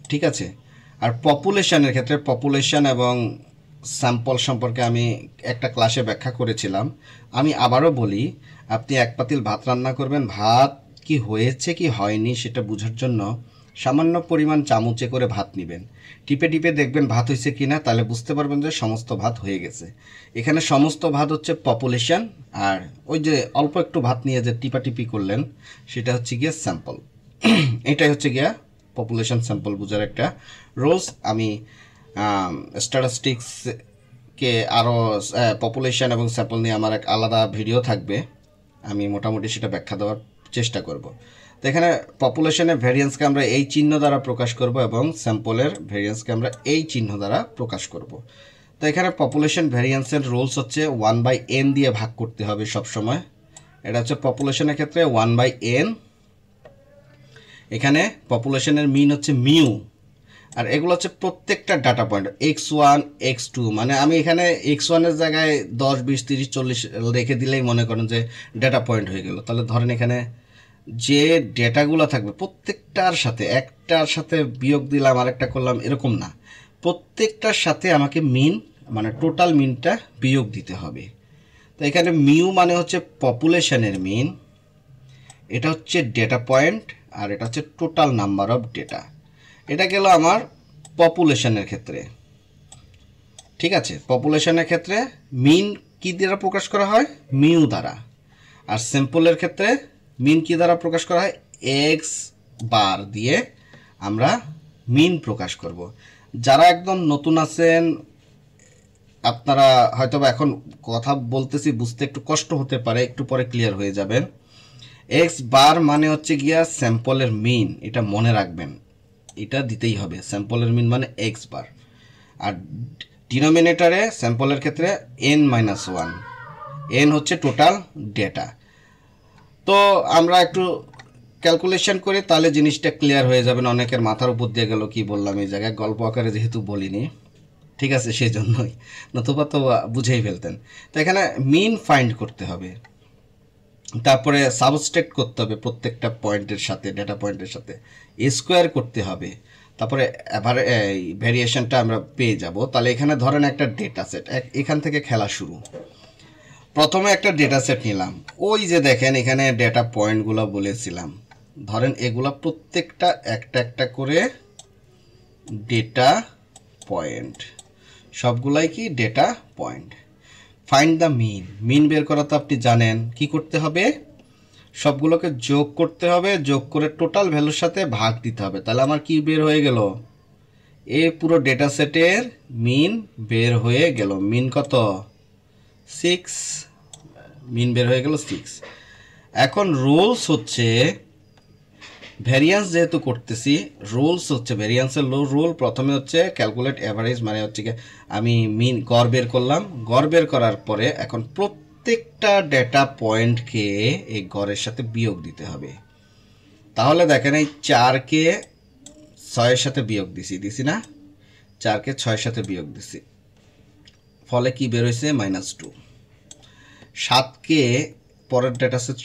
ঠিক আছে, আর পপুলেশনের ক্ষেত্রে পপুলেশন এবং স্যাম্পল সম্পর্কে আমি একটা ক্লাসে ব্যাখ্যা করেছিলাম। আমি আবারও বলি, আপনি এক পাতিল ভাত রান্না করবেন, ভাত কি হয়েছে কি হয়নি সেটা বোঝার জন্য সামান্য পরিমাণ চামচে করে ভাত নেবেন, টিপে টিপে দেখবেন ভাত হয়েছে কিনা, তাহলে বুঝতে পারবেন যে সমস্ত ভাত হয়ে গেছে। এখানে সমস্ত ভাত হচ্ছে পপুলেশন, আর ওই যে অল্প একটু ভাত নিয়ে যে টিপাটিপি করলেন সেটা হচ্ছে গিয়ে স্যাম্পল। এটাই হচ্ছে গিয়া পপুলেশন স্যাম্পল বোঝার একটা রুলস। আমি স্ট্যাটিস্টিক্সকে আরও পপুলেশন এবং স্যাম্পল নিয়ে আমার এক আলাদা ভিডিও থাকবে, আমি মোটামুটি সেটা ব্যাখ্যা দেওয়ার চেষ্টা করব। তো এখানে পপুলেশনের ভ্যারিয়েন্সকে আমরা এই চিহ্ন দ্বারা প্রকাশ করব এবং স্যাম্পলের ভ্যারিয়েন্সকে আমরা এই চিহ্ন দ্বারা প্রকাশ করব। তো এখানে পপুলেশন ভ্যারিয়েন্সের রুলস হচ্ছে 1/n দিয়ে ভাগ করতে হবে সবসময়। এটা হচ্ছে পপুলেশনের ক্ষেত্রে 1/n। এখানে পপুলেশনের মিন হচ্ছে মিউ, আর এগুলো হচ্ছে প্রত্যেকটা ডাটা পয়েন্ট x1 x2, মানে আমি এখানে x1 এর জায়গায় 10 20 30 40 রেখে দিলেই মনে করেন যে ডাটা পয়েন্ট হয়ে গেল। তাহলে ধরেন এখানে যে ডেটাগুলো থাকবে প্রত্যেকটার সাথে, একটার সাথে বিয়োগ দিলাম আরেকটা করলাম এরকম না, প্রত্যেকটার সাথে আমাকে মিন মানে টোটাল মিনটা বিয়োগ দিতে হবে। তো এখানে মিউ মানে হচ্ছে পপুলেশনের মিন, এটা হচ্ছে ডেটা পয়েন্ট, আর এটা হচ্ছে টোটাল নাম্বার অফ ডেটা। এটা গেল আমার পপুলেশনের ক্ষেত্রে। ঠিক আছে, পপুলেশনের ক্ষেত্রে মিন কি দ্বারা প্রকাশ করা হয়? মিউ দ্বারা। আর স্যাম্পলের ক্ষেত্রে মিন কি দ্বারা প্রকাশ করা হয়? এক্স বার দিয়ে আমরা মিন প্রকাশ করব। যারা একদম নতুন আছেন আপনারা হয়তো এখন কথা বলতেছি বুঝতে একটু কষ্ট হতে পারে, একটু পরে ক্লিয়ার হয়ে যাবেন। এক্স বার মানে হচ্ছে গিয়া স্যাম্পলের মিন, এটা মনে রাখবেন, এটা দিতেই হবে। স্যাম্পলের মিন মানে এক্স বার। আর ডিনোমিনেটরে স্যাম্পলের ক্ষেত্রে n-1, n হচ্ছে টোটাল ডেটা। তো আমরা একটু ক্যালকুলেশন করে তাহলে জিনিসটা ক্লিয়ার হয়ে যাবেন। অনেকের মাথার উপর দিয়ে গেল কি বললাম এই জায়গায়, গল্প আকারে যেহেতু বলিনি, ঠিক আছে, সেই জন্যই, নতুবা তো বুঝেই ফেলতেন। তো এখানে মিন ফাইন্ড করতে হবে, তারপরে সাবস্ট্রাক্ট করতে হবে প্রত্যেকটা পয়েন্টের সাথে, ডেটা পয়েন্টের সাথে স্কোয়ার করতে হবে, তারপরে ভ্যারিয়েশনটা আমরা পেয়ে যাব। তাহলে এখানে ধরেন একটা ডেটা সেট, এখান থেকে খেলা শুরু। প্রথমে একটা ডেটা সেট নিলাম, ওই যে দেখেন এখানে ডেটা পয়েন্টগুলো বলেছিলাম, ধরেন এগুলা প্রত্যেকটা একটা একটা করে ডেটা পয়েন্ট, সবগুলাই কি data point. Find the mean, mean বের করা তো আপনি জানেন, কি করতে হবে? সবগুলোকে যোগ করতে হবে, যোগ করে টোটাল ভ্যালুর সাথে ভাগ দিতে হবে। তাহলে আমার কি বের হয়ে গেল? এই পুরো ডেটা সেটের মিন বের হয়ে গেল। মিন কত? 6, মিন বের হয়ে গেল 6। এখন রুলস হচ্ছে, ভ্যারিয়েন্স যেহেতু করতেছি, রুলস হচ্ছে ভ্যারিয়েন্সের রুল প্রথমে হচ্ছে ক্যালকুলেট অ্যাভারেজ, মানে হচ্ছে কি আমি মিন গড় বের করলাম, গড় বের করার পরে এখন প্রত্যেকটা ডেটা পয়েন্টকে এই গড়ের সাথে বিয়োগ দিতে হবে। তাহলে দেখেন এই 4কে 6-এর সাথে বিয়োগ দিছি না, 4কে 6-এর সাথে বিয়োগ দিছি, ফলে কি বের হয়েছে? -2। 7কে পরের ডেটা সেট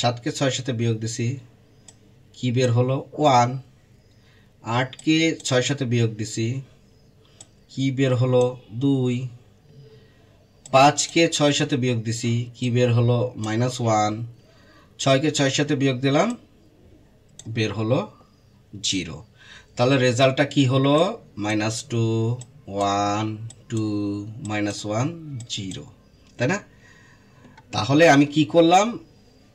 7কে 6-এর সাথে বিয়োগ দিছি, কি বের হলো? 1। 8কে 6-এর সাথে বিয়োগ দিছি, কি বের হলো? 2। 5কে 6-এর সাথে বিয়োগ দিছি, কি বের হলো? -1। 6কে 6-এর সাথে বিয়োগ দিলাম, বের হলো 0। তাহলে রেজাল্টটা কি হলো? -2, 1, 2, -1, 0, তাই না? তাহলে আমি কি করলাম?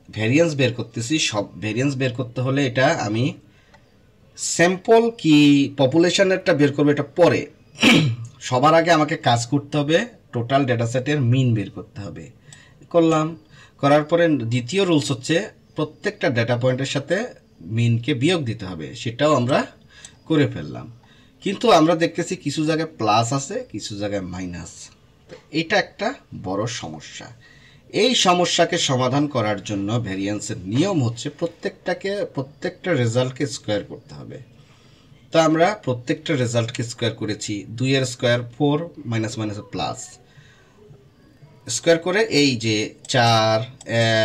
ভ্যারিয়েন্স বের করতেছি। সব ভ্যারিয়েন্স বের করতে হলে এটা আমি স্যাম্পল কি পপুলেশনেরটা বের করবো, এটা পরে। সবার আগে আমাকে কাজ করতে হবে টোটাল ডেটা সেটের মিন বের করতে হবে। করলাম, করার পরে দ্বিতীয় রুলস হচ্ছে প্রত্যেকটা ডেটা পয়েন্টের সাথে মিনকে বিয়োগ দিতে হবে, সেটাও আমরা করে ফেললাম। কিন্তু আমরা দেখতেছি কিছু জায়গায় প্লাস আছে, কিছু জায়গায় মাইনাস। এটা একটা বড় সমস্যা। এই সমস্যাকে সমাধান করার জন্য ভ্যারিয়েন্সের নিয়ম হচ্ছে প্রত্যেকটা রেজাল্টকে স্কোয়ার করতে হবে। তো আমরা প্রত্যেকটা রেজাল্টকে স্কোয়ার করেছি। 2-এর square 4, minus minus plus, square করে এই যে 4,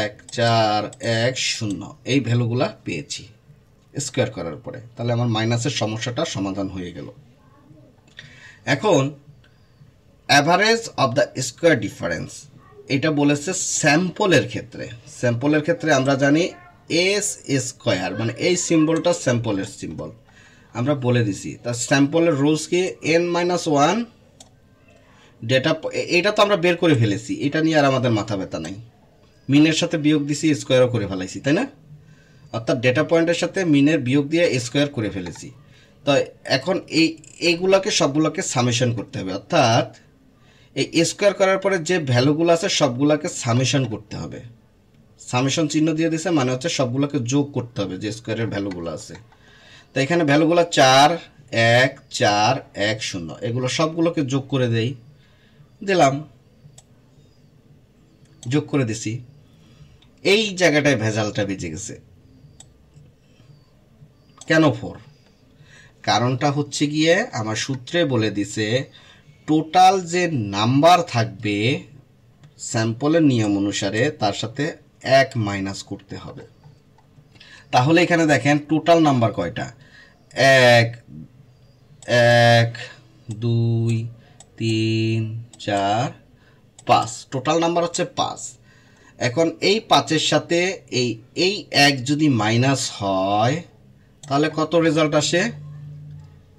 1, 4, 1, 0 এই ভ্যালুগুলা পেয়েছি স্কোয়ার করার পরে। তাহলে আমার মাইনাসের সমস্যাটা সমাধান হয়ে গেল। এখন average of the square difference, এটা বলেছে স্যাম্পলের ক্ষেত্রে। স্যাম্পলের ক্ষেত্রে আমরা জানি এস স্কোয়ার, মানে এই সিম্বলটা স্যাম্পলের সিম্বল আমরা বলে দিছি। তার স্যাম্পলের রুলস কি? n-1 ডেটা, এটা তো আমরা বের করে ফেলেছি, এটা নিয়ে আর আমাদের মাথা ব্যথা নাই। মিনের সাথে বিয়োগ দিছি, স্কোয়ারও করে ফেলাইছি, তাই না? অর্থাৎ ডেটা পয়েন্টের সাথে মিনের বিয়োগ দিয়ে স্কোয়ার করে ফেলেছি। তো এখন এইগুলোকে সবগুলোকে সামেশন করতে হবে, অর্থাৎ এই স্কোয়ার করার পরে যে ভ্যালুগুলো আছে সবগুলোকে সামেশন করতে হবে। সামেশন চিহ্ন দিয়ে দিছে, মানে হচ্ছে সবগুলোকে যোগ করতে হবে যে স্কোয়ারের ভ্যালুগুলো আছে। তো এখানে ভ্যালুগুলো 4, 1, 4, 1, 0 এগুলো সবগুলোকে যোগ করে দিলাম, যোগ করে দিছি। এই জায়গাটায় ভেজালটা বেজে গেছে। কেন 4? কারণটা হচ্ছে গিয়ে আমার সূত্রে বলে দিছে টোটাল যে নাম্বার থাকবে স্যাম্পলের নিয়ম অনুসারে তার সাথে 1 মাইনাস করতে হবে। তাহলে এখানে দেখেন টোটাল নাম্বার কয়টা? 1, 1, 2, 3, 4, 5, টোটাল নাম্বার হচ্ছে 5। এখন এই 5-এর সাথে এই 1 যদি মাইনাস হয় তাহলে কত রেজাল্ট আসে?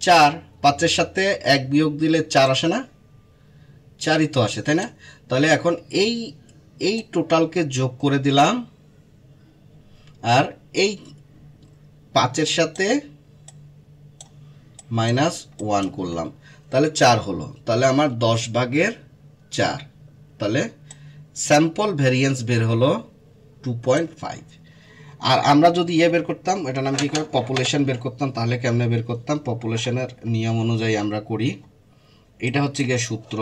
4। 5-এর সাথে 1 বিয়োগ দিলে 4 আসে না? 4ই তো আসে, তাই না? তাহলে এখন এই টোটালকে যোগ করে দিলাম, আর এই 5-এর সাথে -1 করলাম, তাহলে 4 হলো। তাহলে আমার 10/4, তাহলে স্যাম্পল ভ্যারিয়েন্স বের হলো 2.5। আর আমরা যদি বের করতাম, এটা নাম কি করে, পপুলেশন বের করতাম, তাহলে কেমনে বের করতাম? পপুলেশনের নিয়ম অনুযায়ী আমরা করি। এটা হচ্ছে গিয়ে সূত্র,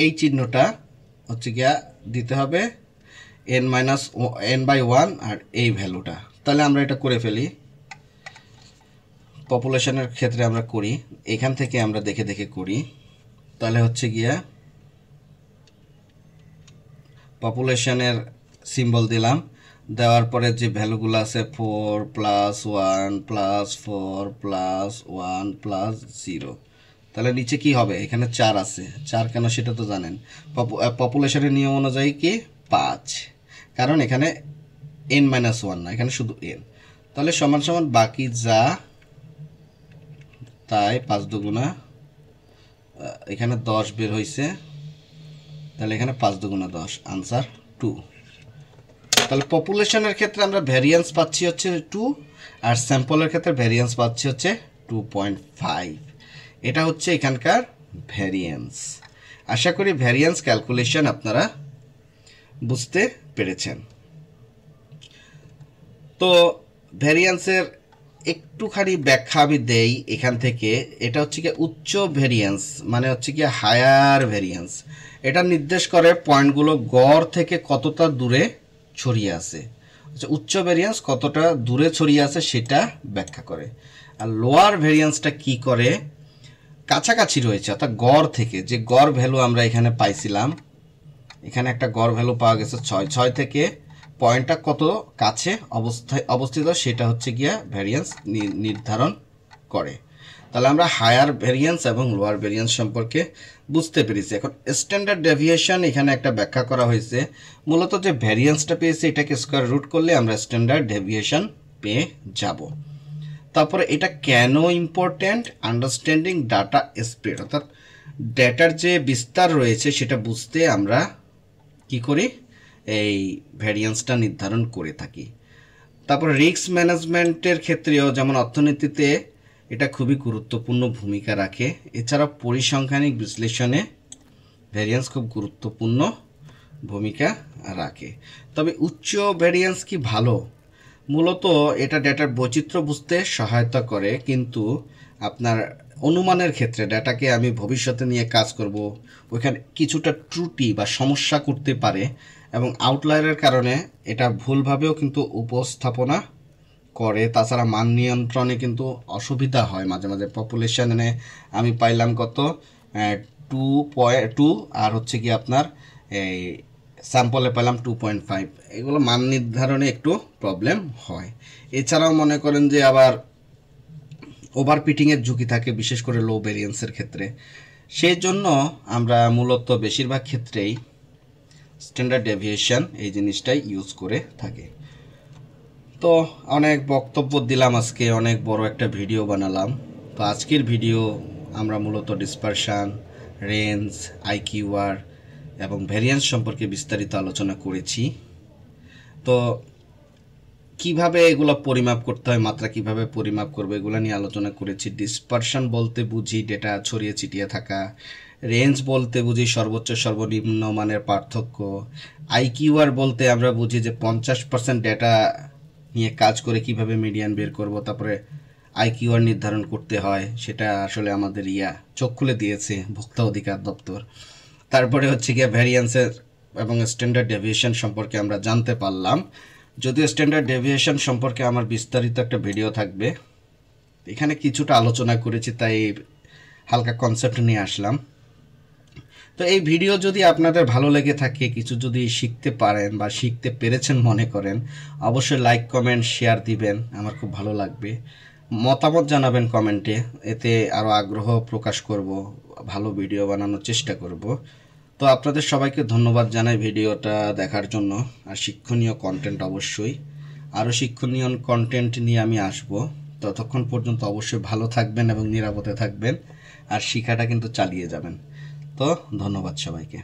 এই চিহ্নটা হচ্ছে গিয়া দিতে হবে n/1 আর এই ভ্যালুটা। তাহলে আমরা এটা করে ফেলি, পপুলেশনের ক্ষেত্রে আমরা করি, এখান থেকে আমরা দেখে দেখে করি। তাহলে হচ্ছে গিয়া পপুলেশনের সিম্বল দিলাম, দেওয়ার পরে যে ভ্যালুগুলো আছে 4 + 1 + 4 + 1 + 0, তাহলে নিচে কি হবে? এখানে 4 আছে, 4 কেন সেটা তো জানেন। পপুলেশনের নিয়ম অনুযায়ী কি 5, কারণ এখানে n-1 না, এখানে শুধু n। তাহলে সমান সমান বাকি যা তাই 5 দুগুণা, এখানে 10 বের হয়েছে, তাহলে এখানে 5 দুগুণা 10, আনসার 2। তাহলে পপুলেশনের ক্ষেত্রে আমরা ভ্যারিয়েন্স পাচ্ছি হচ্ছে 2, আর স্যাম্পলের ক্ষেত্রে ভ্যারিয়েন্স পাচ্ছি হচ্ছে 2.5। এটা হচ্ছে এখানকার ভ্যারিয়েন্স। আশা করি ভ্যারিয়েন্স ক্যালকুলেশন আপনারা বুঝতে পেরেছেন। তো ভ্যারিয়েন্সের একটুখানি ব্যাখ্যা আমি দেই এখান থেকে। এটা হচ্ছে কি উচ্চ ভ্যারিয়েন্স, মানে হচ্ছে কি হায়ার ভ্যারিয়েন্স। এটা নির্দেশ করে পয়েন্টগুলো গড় থেকে কতটা দূরে ছড়িয়ে আছে। আচ্ছা, উচ্চ ভ্যারিয়েন্স কতটা দূরে ছড়িয়ে আছে সেটা ব্যাখ্যা করে। আর লোয়ার ভ্যারিয়েন্সটা কি করে? কাছাকাছি রয়েছে, অর্থাৎ গড় থেকে যে গড় ভ্যালু আমরা এখানে পাইছিলাম, এখানে একটা গড় ভ্যালু পাওয়া গেছে 6 থেকে পয়েন্টটা কত কাছে অবস্থিত সেটা হচ্ছে গিয়া ভ্যারিয়েন্স নির্ধারণ করে। তাহলে আমরা হায়ার ভ্যারিয়েন্স এবং লোয়ার ভ্যারিয়েন্স সম্পর্কে বুঝতে পেরেছি। এখন স্ট্যান্ডার্ড ডেভিয়েশন এখানে একটা ব্যাখ্যা করা হয়েছে। মূলত যে ভ্যারিয়েন্সটা পেয়েছি এটাকে স্কয়ার রুট করলে আমরা স্ট্যান্ডার্ড ডেভিয়েশন পেয়ে যাব। তারপরে এটা কেন ইম্পর্ট্যান্ট? আন্ডারস্ট্যান্ডিং ডাটা স্প্রেড, অর্থাৎ ডেটার যে বিস্তার রয়েছে সেটা বুঝতে আমরা কি করি? এই ভ্যারিয়েন্সটা নির্ধারণ করে থাকি। তারপর রিস্ক ম্যানেজমেন্টের ক্ষেত্রেও, যেমন অর্থনীতিতে এটা খুবই গুরুত্বপূর্ণ ভূমিকা রাখে। এছাড়া পরিসংখ্যানিক বিশ্লেষণে ভ্যারিয়েন্স খুব গুরুত্বপূর্ণ ভূমিকা রাখে। তবে উচ্চ ভ্যারিয়েন্স কি ভালো? মূলত এটা ডেটার বৈচিত্র্য বুঝতে সহায়তা করে, কিন্তু আপনার অনুমানের ক্ষেত্রে ডেটাকে আমি ভবিষ্যতে নিয়ে কাজ করব, ওইখানে কিছুটা ত্রুটি বা সমস্যা করতে পারে, এবং আউটলায়ারের কারণে এটা ভুলভাবেও কিন্তু উপস্থাপনা করে। তাছাড়া মান নিয়ন্ত্রণে কিন্তু অসুবিধা হয় মাঝে মাঝে। পপুলেশনে আমি পাইলাম কত 2.2, আর হচ্ছে কি আপনার এই স্যাম্পলে পেলাম 2.5, এগুলো মান নির্ধারণে একটু প্রবলেম হয়। এছাড়াও মনে করেন যে আবার ওভারপিটিংয়ের ঝুঁকি থাকে, বিশেষ করে লো ভ্যারিয়েন্সের ক্ষেত্রে। সেই জন্য আমরা মূলত বেশিরভাগ ক্ষেত্রেই স্ট্যান্ডার্ড ডেভিয়েশন এই জিনিসটাই ইউজ করে থাকি। তো অনেক বক্তব্য দিলাম আজকে, অনেক বড় একটা ভিডিও বানালাম। তো আজকের ভিডিও আমরা মূলত ডিসপারশন, রেঞ্জ, আইকিউআর এবং ভ্যারিয়েন্স সম্পর্কে বিস্তারিত আলোচনা করেছি। তো কিভাবে এগুলো পরিমাপ করতে হয়, মাত্রা কিভাবে পরিমাপ করবে, এগুলো নিয়ে আলোচনা করেছি। ডিসপারশন বলতে বুঝি ডেটা ছড়িয়ে ছিটিয়ে থাকা, রেঞ্জ বলতে বুঝি সর্বোচ্চ সর্বনিম্ন মানের পার্থক্য, আইকিউআর বলতে আমরা বুঝি যে 50% ডেটা নিয়ে কাজ করে কিভাবে মিডিয়ান বের করব, তারপরে আইকিউআর নির্ধারণ করতে হয়, সেটা আসলে আমাদের চোখ খুলে দিয়েছে ভোক্তা অধিকার দপ্তর। তারপরে হচ্ছে গিয়ে ভ্যারিয়েন্সের এবং স্ট্যান্ডার্ড ডেভিয়েশন সম্পর্কে আমরা জানতে পারলাম। যদিও স্ট্যান্ডার্ড ডেভিয়েশন সম্পর্কে আমার বিস্তারিত একটা ভিডিও থাকবে, এখানে কিছুটা আলোচনা করেছি, তাই হালকা কনসেপ্ট নিয়ে আসলাম। তো এই ভিডিও যদি আপনাদের ভালো লেগে থাকে, কিছু যদি শিখতে পারেন বা শিখতে পেরেছেন মনে করেন, অবশ্যই লাইক, কমেন্ট, শেয়ার দিবেন, আমার খুব ভালো লাগবে। মতামত জানাবেন কমেন্টে, এতে আরও আগ্রহ প্রকাশ করব, ভালো ভিডিও বানানোর চেষ্টা করব। তো আপনাদের সবাইকে ধন্যবাদ জানাই ভিডিওটা দেখার জন্য। আর শিক্ষণীয় কন্টেন্ট অবশ্যই, আরও শিক্ষণীয় কন্টেন্ট নিয়ে আমি আসব। ততক্ষণ পর্যন্ত অবশ্যই ভালো থাকবেন এবং নিরাপদে থাকবেন, আর শিক্ষাটা কিন্তু চালিয়ে যাবেন। তো ধন্যবাদ সবাইকে।